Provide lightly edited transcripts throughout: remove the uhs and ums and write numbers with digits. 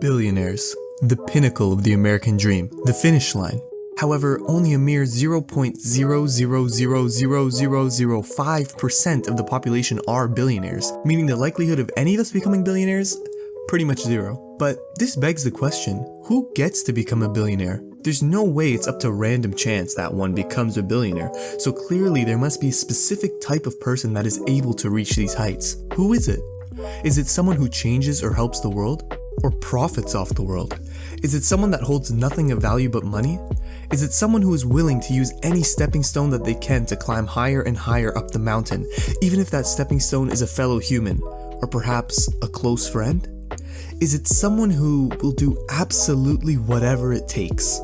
Billionaires, the pinnacle of the American dream, the finish line. However, only a mere 0.0000005% of the population are billionaires, meaning the likelihood of any of us becoming billionaires? Pretty much zero. But this begs the question, who gets to become a billionaire? There's no way it's up to random chance that one becomes a billionaire, so clearly there must be a specific type of person that is able to reach these heights. Who is it? Is it someone who changes or helps the world? Or profits off the world? Is it someone that holds nothing of value but money? Is it someone who is willing to use any stepping stone that they can to climb higher and higher up the mountain, even if that stepping stone is a fellow human, or perhaps a close friend? Is it someone who will do absolutely whatever it takes?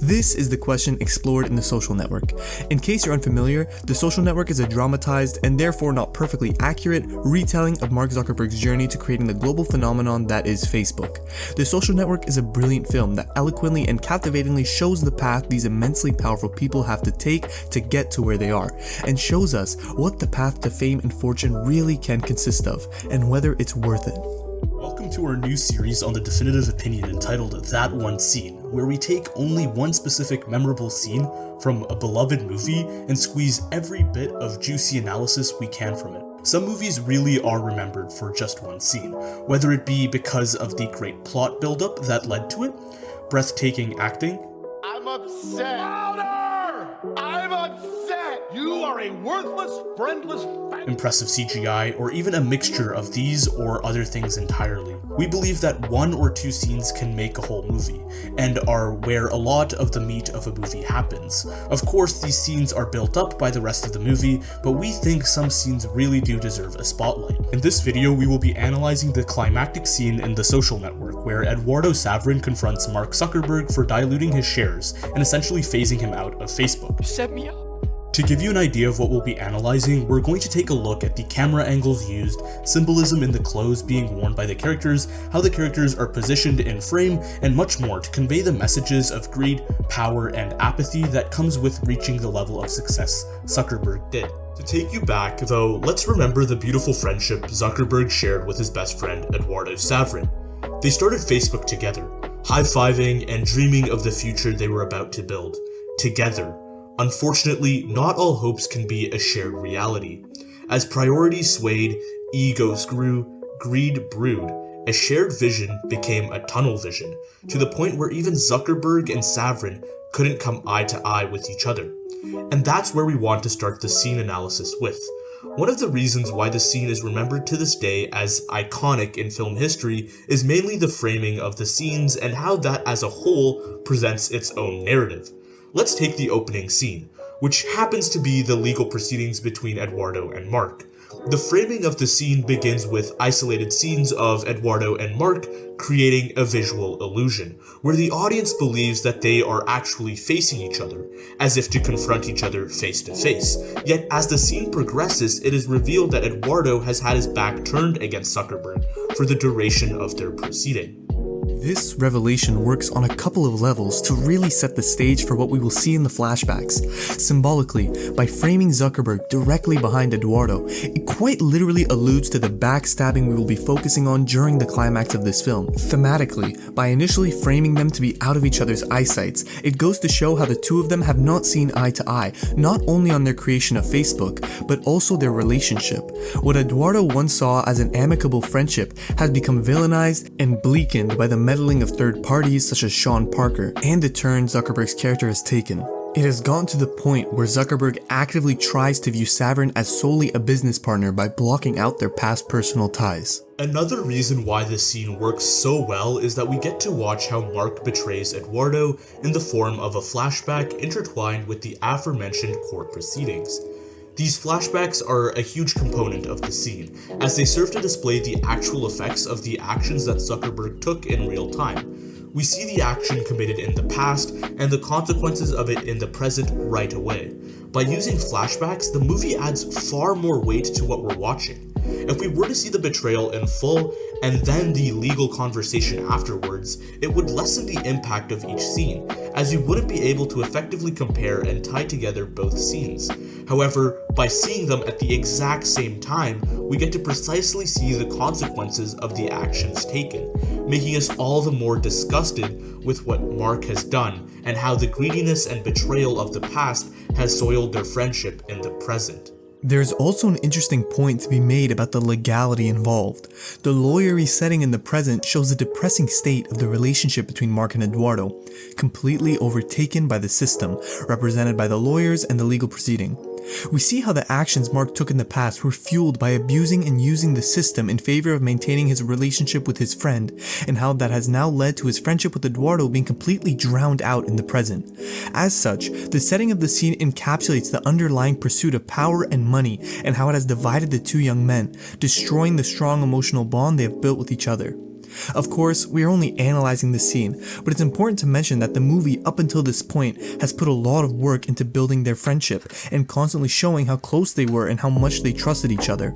This is the question explored in The Social Network. In case you're unfamiliar, The Social Network is a dramatized and therefore not perfectly accurate retelling of Mark Zuckerberg's journey to creating the global phenomenon that is Facebook. The Social Network is a brilliant film that eloquently and captivatingly shows the path these immensely powerful people have to take to get to where they are, and shows us what the path to fame and fortune really can consist of, and whether it's worth it. Welcome to our new series on the definitive opinion entitled That One Scene, where we take only one specific memorable scene from a beloved movie and squeeze every bit of juicy analysis we can from it. Some movies really are remembered for just one scene, whether it be because of the great plot buildup that led to it, breathtaking acting, I'm upset. Louder! I'm upset! You are a worthless, friendless impressive CGI, or even a mixture of these or other things entirely. We believe that one or two scenes can make a whole movie, and are where a lot of the meat of a movie happens. Of course, these scenes are built up by the rest of the movie, but we think some scenes really do deserve a spotlight. In this video, we will be analyzing the climactic scene in The Social Network, where Eduardo Saverin confronts Mark Zuckerberg for diluting his shares and essentially phasing him out of Facebook. Set me up. To give you an idea of what we'll be analyzing, we're going to take a look at the camera angles used, symbolism in the clothes being worn by the characters, how the characters are positioned in frame, and much more to convey the messages of greed, power, and apathy that comes with reaching the level of success Zuckerberg did. To take you back, though, let's remember the beautiful friendship Zuckerberg shared with his best friend Eduardo Saverin. They started Facebook together, high-fiving and dreaming of the future they were about to build, together. Unfortunately, not all hopes can be a shared reality. As priorities swayed, egos grew, greed brewed, a shared vision became a tunnel vision, to the point where even Zuckerberg and Saverin couldn't come eye to eye with each other. And that's where we want to start the scene analysis with. One of the reasons why the scene is remembered to this day as iconic in film history is mainly the framing of the scenes and how that as a whole presents its own narrative. Let's take the opening scene, which happens to be the legal proceedings between Eduardo and Mark. The framing of the scene begins with isolated scenes of Eduardo and Mark creating a visual illusion, where the audience believes that they are actually facing each other, as if to confront each other face to face. Yet as the scene progresses, it is revealed that Eduardo has had his back turned against Zuckerberg for the duration of their proceeding. This revelation works on a couple of levels to really set the stage for what we will see in the flashbacks. Symbolically, by framing Zuckerberg directly behind Eduardo, it quite literally alludes to the backstabbing we will be focusing on during the climax of this film. Thematically, by initially framing them to be out of each other's eyesights, it goes to show how the two of them have not seen eye to eye, not only on their creation of Facebook, but also their relationship. What Eduardo once saw as an amicable friendship has become villainized and bleakened by the meddling of third parties such as Sean Parker, and the turn Zuckerberg's character has taken. It has gotten to the point where Zuckerberg actively tries to view Saverin as solely a business partner by blocking out their past personal ties. Another reason why this scene works so well is that we get to watch how Mark betrays Eduardo in the form of a flashback intertwined with the aforementioned court proceedings. These flashbacks are a huge component of the scene, as they serve to display the actual effects of the actions that Zuckerberg took in real time. We see the action committed in the past and the consequences of it in the present right away. By using flashbacks, the movie adds far more weight to what we're watching. If we were to see the betrayal in full, and then the legal conversation afterwards, it would lessen the impact of each scene, as we wouldn't be able to effectively compare and tie together both scenes. However, by seeing them at the exact same time, we get to precisely see the consequences of the actions taken, making us all the more disgusted with what Mark has done, and how the greediness and betrayal of the past has soiled their friendship in the present. There's also an interesting point to be made about the legality involved. The lawyery setting in the present shows the depressing state of the relationship between Mark and Eduardo, completely overtaken by the system, represented by the lawyers and the legal proceeding. We see how the actions Mark took in the past were fueled by abusing and using the system in favor of maintaining his relationship with his friend, and how that has now led to his friendship with Eduardo being completely drowned out in the present. As such, the setting of the scene encapsulates the underlying pursuit of power and money, and how it has divided the two young men, destroying the strong emotional bond they have built with each other. Of course, we are only analyzing the scene, but it's important to mention that the movie up until this point has put a lot of work into building their friendship and constantly showing how close they were and how much they trusted each other.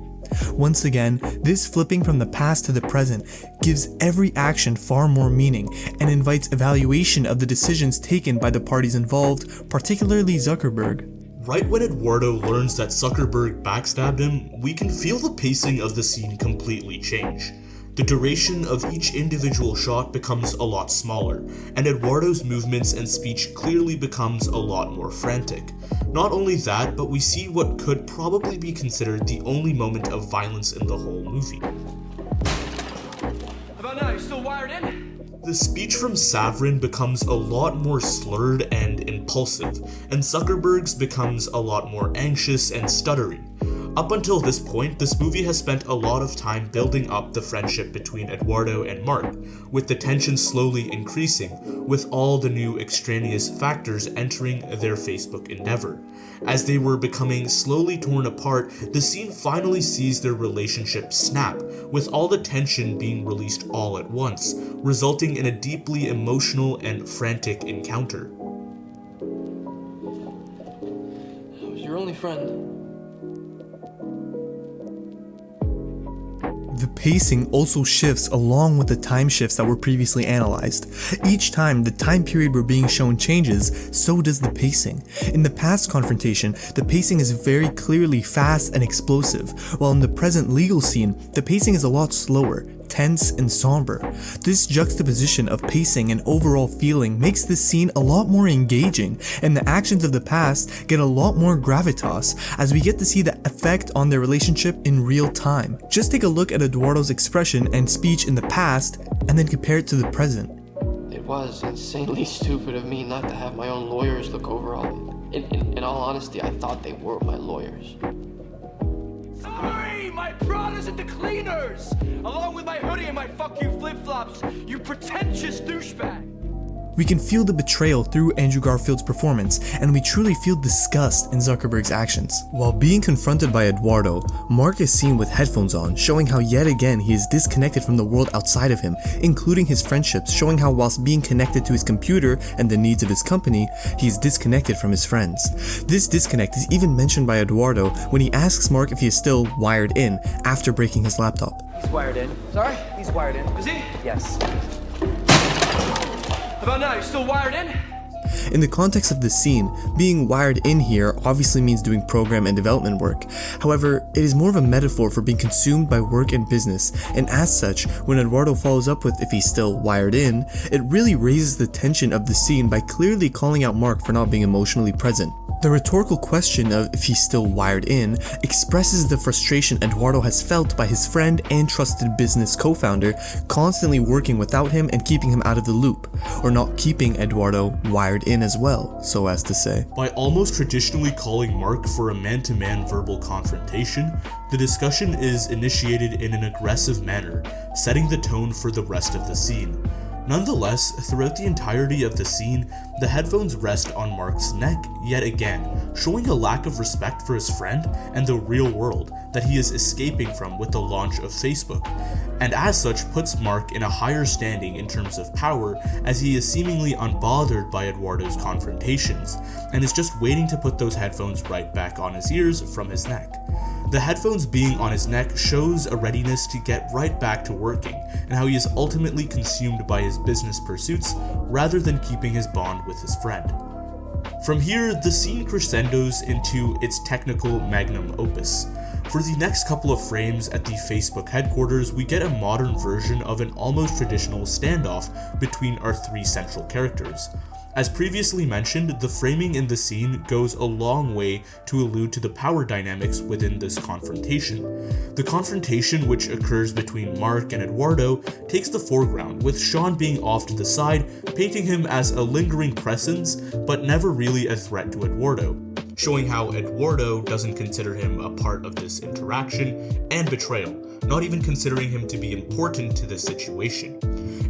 Once again, this flipping from the past to the present gives every action far more meaning and invites evaluation of the decisions taken by the parties involved, particularly Zuckerberg. Right when Eduardo learns that Zuckerberg backstabbed him, we can feel the pacing of the scene completely change. The duration of each individual shot becomes a lot smaller, and Eduardo's movements and speech clearly becomes a lot more frantic. Not only that, but we see what could probably be considered the only moment of violence in the whole movie. How about now? You still wired in? The speech from Savrin becomes a lot more slurred and impulsive, and Zuckerberg's becomes a lot more anxious and stuttery. Up until this point, this movie has spent a lot of time building up the friendship between Eduardo and Mark, with the tension slowly increasing, with all the new extraneous factors entering their Facebook endeavor. As they were becoming slowly torn apart, the scene finally sees their relationship snap, with all the tension being released all at once, resulting in a deeply emotional and frantic encounter. I was your only friend. The pacing also shifts along with the time shifts that were previously analyzed. Each time the time period we're being shown changes, so does the pacing. In the past confrontation, the pacing is very clearly fast and explosive, while in the present legal scene, the pacing is a lot slower, tense and somber. This juxtaposition of pacing and overall feeling makes this scene a lot more engaging, and the actions of the past get a lot more gravitas as we get to see the effect on their relationship in real time. Just take a look at Eduardo's expression and speech in the past and then compare it to the present. It was insanely stupid of me not to have my own lawyers look over all it. In all honesty, I thought they were my lawyers. Sorry, my Prada's at the cleaners, along with my hoodie and my fuck you flip-flops, you pretentious douchebag. We can feel the betrayal through Andrew Garfield's performance, and we truly feel disgust in Zuckerberg's actions. While being confronted by Eduardo, Mark is seen with headphones on, showing how yet again he is disconnected from the world outside of him, including his friendships, showing how whilst being connected to his computer and the needs of his company, he is disconnected from his friends. This disconnect is even mentioned by Eduardo when he asks Mark if he is still wired in after breaking his laptop. He's wired in. Sorry? He's wired in. Is he? Yes. How about now? You still wired in? In the context of the scene, being wired in here obviously means doing program and development work. However, it is more of a metaphor for being consumed by work and business, and as such, when Eduardo follows up with if he's still wired in, it really raises the tension of the scene by clearly calling out Mark for not being emotionally present. The rhetorical question of if he's still wired in expresses the frustration Eduardo has felt by his friend and trusted business co-founder constantly working without him and keeping him out of the loop, or not keeping Eduardo wired in as well, so as to say. By almost traditionally calling Mark for a man-to-man verbal confrontation, the discussion is initiated in an aggressive manner, setting the tone for the rest of the scene. Nonetheless, throughout the entirety of the scene, the headphones rest on Mark's neck yet again, showing a lack of respect for his friend and the real world that he is escaping from with the launch of Facebook, and as such puts Mark in a higher standing in terms of power, as he is seemingly unbothered by Eduardo's confrontations, and is just waiting to put those headphones right back on his ears from his neck. The headphones being on his neck shows a readiness to get right back to working, and how he is ultimately consumed by his business pursuits rather than keeping his bond with his friend. From here, the scene crescendos into its technical magnum opus. For the next couple of frames at the Facebook headquarters, we get a modern version of an almost traditional standoff between our three central characters. As previously mentioned, the framing in the scene goes a long way to allude to the power dynamics within this confrontation. The confrontation which occurs between Mark and Eduardo takes the foreground, with Sean being off to the side, painting him as a lingering presence, but never really a threat to Eduardo, showing how Eduardo doesn't consider him a part of this interaction and betrayal, not even considering him to be important to this situation.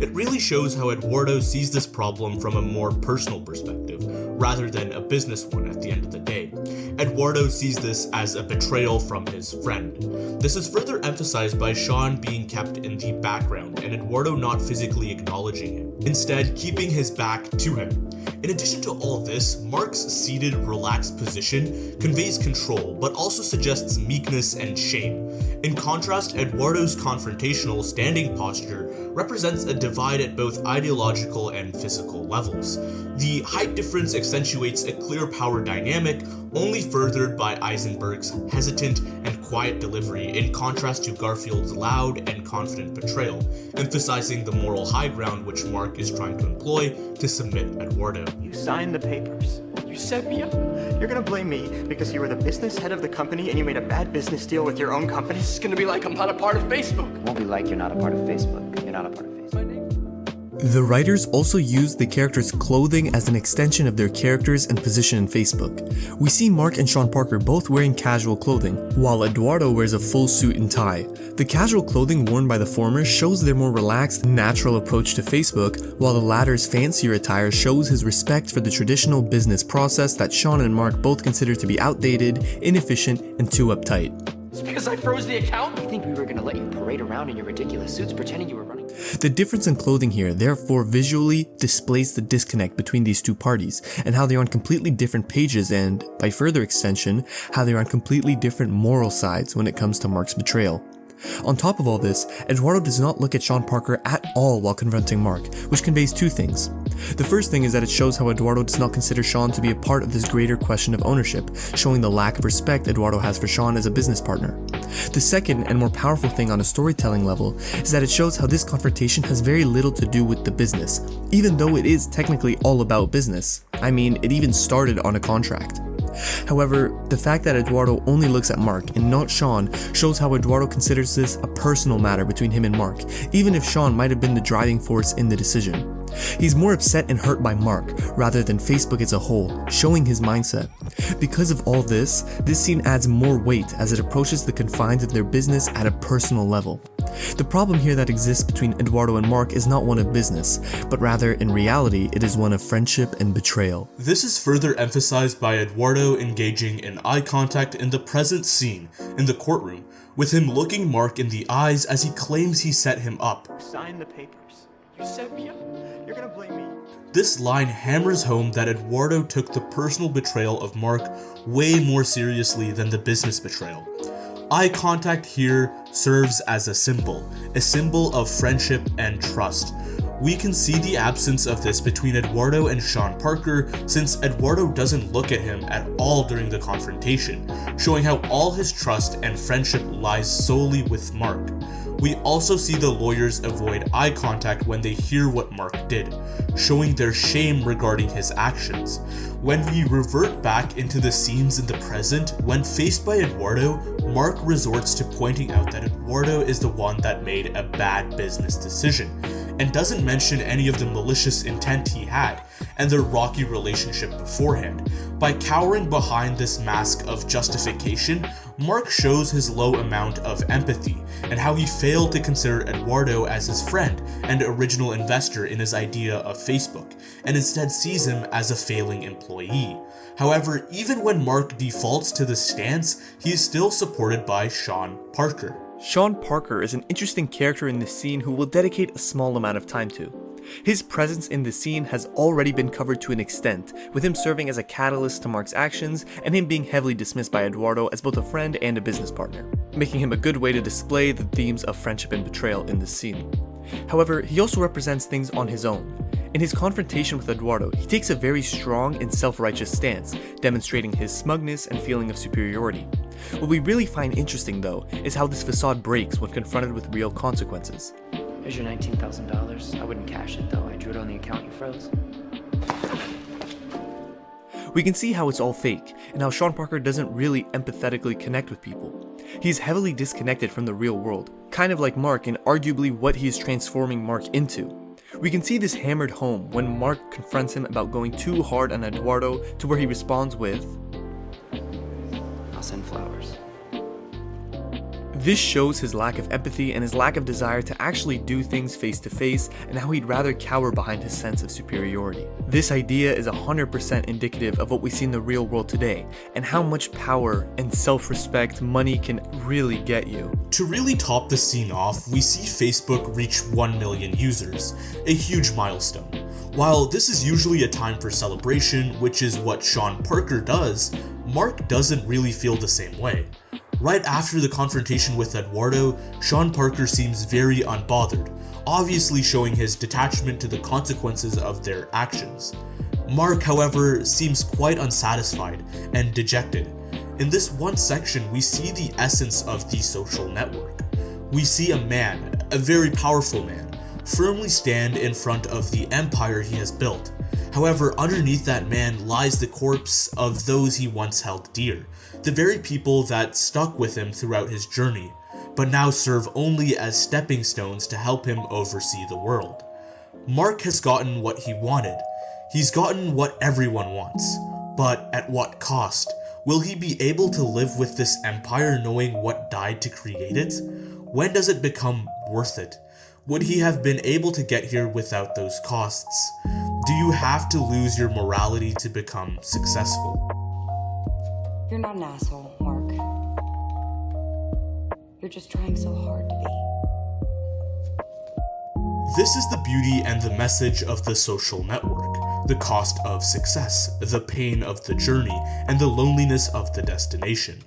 It really shows how Eduardo sees this problem from a more personal perspective, rather than a business one at the end of the day. Eduardo sees this as a betrayal from his friend. This is further emphasized by Sean being kept in the background and Eduardo not physically acknowledging him, instead keeping his back to him. In addition to all this, Mark's seated, relaxed position conveys control, but also suggests meekness and shame. In contrast, Eduardo's confrontational standing posture represents a divide at both ideological and physical levels. The height difference accentuates a clear power dynamic, only furthered by Eisenberg's hesitant and quiet delivery, in contrast to Garfield's loud and confident betrayal, emphasizing the moral high ground which Mark is trying to employ to submit Eduardo. You signed the papers. You set me up. You're gonna blame me because you were the business head of the company and you made a bad business deal with your own company? It's gonna be like I'm not a part of Facebook. It won't be like you're not a part of Facebook. You're not a part of Facebook. The writers also used the characters' clothing as an extension of their characters and position in Facebook. We see Mark and Sean Parker both wearing casual clothing, while Eduardo wears a full suit and tie. The casual clothing worn by the former shows their more relaxed, natural approach to Facebook, while the latter's fancier attire shows his respect for the traditional business process that Sean and Mark both consider to be outdated, inefficient, and too uptight. It's because I froze the account? I think we were gonna let you parade around in your ridiculous suits pretending you were running. The difference in clothing here therefore visually displays the disconnect between these two parties, and how they are on completely different pages, and, by further extension, how they are on completely different moral sides when it comes to Mark's betrayal. On top of all this, Eduardo does not look at Sean Parker at all while confronting Mark, which conveys two things. The first thing is that it shows how Eduardo does not consider Sean to be a part of this greater question of ownership, showing the lack of respect Eduardo has for Sean as a business partner. The second and more powerful thing on a storytelling level is that it shows how this confrontation has very little to do with the business, even though it is technically all about business. I mean, it even started on a contract. However, the fact that Eduardo only looks at Mark and not Sean shows how Eduardo considers this a personal matter between him and Mark, even if Sean might have been the driving force in the decision. He's more upset and hurt by Mark rather than Facebook as a whole, showing his mindset. Because of all this scene adds more weight as it approaches the confines of their business at a personal level. The problem here that exists between Eduardo and Mark is not one of business, but rather in reality it is one of friendship and betrayal. This is further emphasized by Eduardo engaging in eye contact in the present scene in the courtroom, with him looking Mark in the eyes as he claims he set him up. You signed the papers. You set me up. You're gonna blame me. This line hammers home that Eduardo took the personal betrayal of Mark way more seriously than the business betrayal. Eye contact here serves as a symbol of friendship and trust. We can see the absence of this between Eduardo and Sean Parker, since Eduardo doesn't look at him at all during the confrontation, showing how all his trust and friendship lies solely with Mark. We also see the lawyers avoid eye contact when they hear what Mark did, showing their shame regarding his actions. When we revert back into the scenes in the present, when faced by Eduardo, Mark resorts to pointing out that Eduardo is the one that made a bad business decision, and doesn't mention any of the malicious intent he had and their rocky relationship beforehand. By cowering behind this mask of justification, Mark shows his low amount of empathy and how he failed to consider Eduardo as his friend and original investor in his idea of Facebook, and instead sees him as a failing employee. However, even when Mark defaults to this stance, he is still supported by Sean Parker. Sean Parker is an interesting character in this scene who we'll dedicate a small amount of time to. His presence in the scene has already been covered to an extent, with him serving as a catalyst to Mark's actions and him being heavily dismissed by Eduardo as both a friend and a business partner, making him a good way to display the themes of friendship and betrayal in this scene. However, he also represents things on his own. In his confrontation with Eduardo, he takes a very strong and self-righteous stance, demonstrating his smugness and feeling of superiority. What we really find interesting though, is how this facade breaks when confronted with real consequences. Here's your $19,000. I wouldn't cash it though, I drew it on the account you froze. We can see how it's all fake, and how Sean Parker doesn't really empathetically connect with people. He's heavily disconnected from the real world, kind of like Mark in arguably what he is transforming Mark into. We can see this hammered home when Mark confronts him about going too hard on Eduardo, to where he responds with, I'll send flowers. This shows his lack of empathy and his lack of desire to actually do things face to face, and how he'd rather cower behind his sense of superiority. This idea is 100% indicative of what we see in the real world today, and how much power and self-respect money can really get you. To really top the scene off, we see Facebook reach 1 million users, a huge milestone. While this is usually a time for celebration, which is what Sean Parker does, Mark doesn't really feel the same way. Right after the confrontation with Eduardo, Sean Parker seems very unbothered, obviously showing his detachment to the consequences of their actions. Mark, however, seems quite unsatisfied and dejected. In this one section, we see the essence of the social network. We see a man, a very powerful man, firmly stand in front of the empire he has built. However, underneath that man lies the corpse of those he once held dear, the very people that stuck with him throughout his journey, but now serve only as stepping stones to help him oversee the world. Mark has gotten what he wanted. He's gotten what everyone wants, but at what cost? Will he be able to live with this empire knowing what died to create it? When does it become worth it? Would he have been able to get here without those costs? Do you have to lose your morality to become successful? You're not an asshole, Mark. You're just trying so hard to be. This is the beauty and the message of the social network, the cost of success, the pain of the journey, and the loneliness of the destination.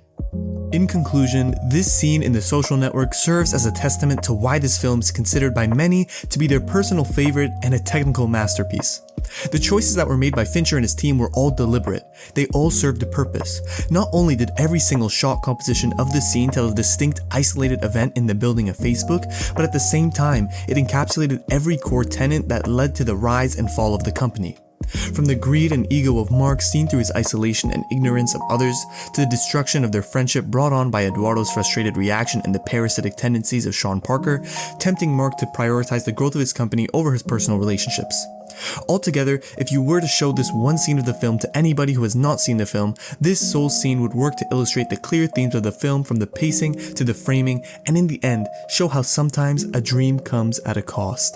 In conclusion, this scene in The Social Network serves as a testament to why this film is considered by many to be their personal favorite and a technical masterpiece. The choices that were made by Fincher and his team were all deliberate. They all served a purpose. Not only did every single shot composition of the scene tell a distinct, isolated event in the building of Facebook, but at the same time, it encapsulated every core tenet that led to the rise and fall of the company. From the greed and ego of Mark seen through his isolation and ignorance of others, to the destruction of their friendship brought on by Eduardo's frustrated reaction and the parasitic tendencies of Sean Parker, tempting Mark to prioritize the growth of his company over his personal relationships. Altogether, if you were to show this one scene of the film to anybody who has not seen the film, this sole scene would work to illustrate the clear themes of the film, from the pacing to the framing, and in the end, show how sometimes a dream comes at a cost.